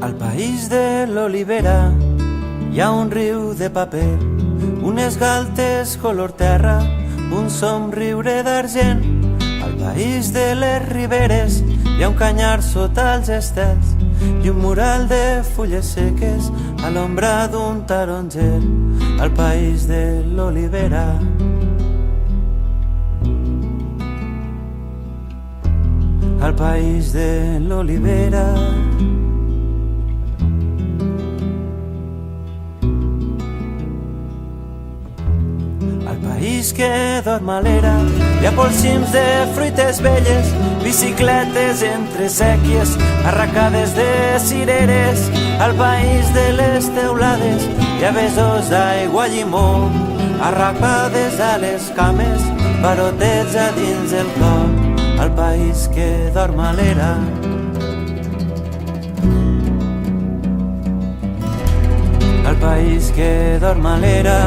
Al país de l'olivera hi ha un riu de paper, unes galtes color terra, un somriure d'argent. Al país de les riberes hi ha un canyar sota els estels i un mural de fulles seques a l'ombra d'un taronger. Al país de l'olivera. Al país de l'olivera. Al país que dorm a l'era hi ha polsims de fruites velles, bicicletes entre sèquies, arracades de cireres. Al país de les teulades hi ha besos d'aigua llimó, arrapades a les cames, barotets a dins el cor. Al país que dorm a l'era. Al país que dorm a l'era.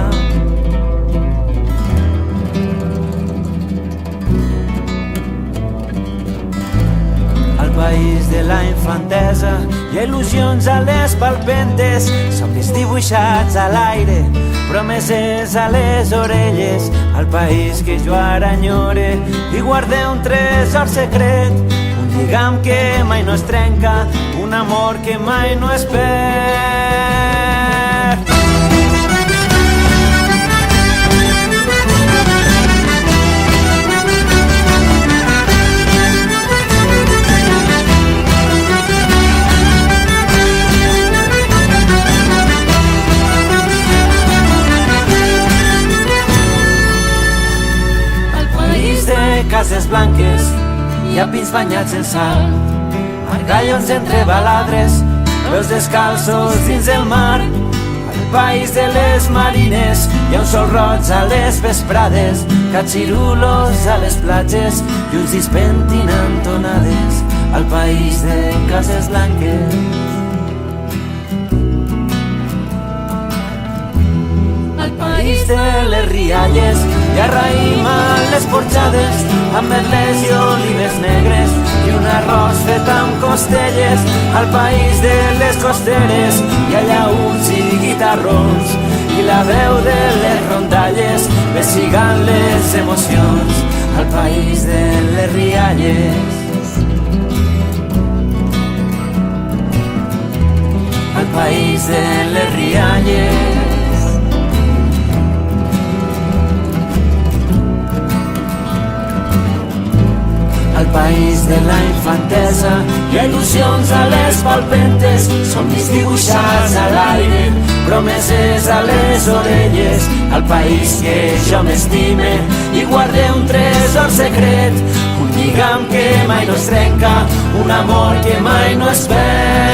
Al país de la infantesa hi ha il·lusions a les palpentes, somnis dibuixats a l'aire, promeses a les orelles. Al país que jo ara enyore i guardé un tresor secret, un lligam que mai no es trenca, un amor que mai no es perd. Cases blanques, hi ha pins banyats en sal, margallons entre baladres, els descalços dins el mar. Al país de les marines hi ha un sol roig a les vesprades, catxirulos a les platges i uns dits pentinant tonades. Al país de cases blanques. Al país de les rialles hi ha raïm a les porxades, ametlles i olives negres i un arròs fet amb costelles. Al país de les costeres hi ha llaüts i guitarrons i la veu de les rondalles vestigant les emocions. Al país de les rialles. Al país de les rialles. Al país de la infantesa hi ha il·lusions a les palpentes, somnis dibuixats a l'aire, promeses a les orelles. Al país que jo m'estime i guardé un tresor secret, un lligam que mai no es trenca, un amor que mai no es perd.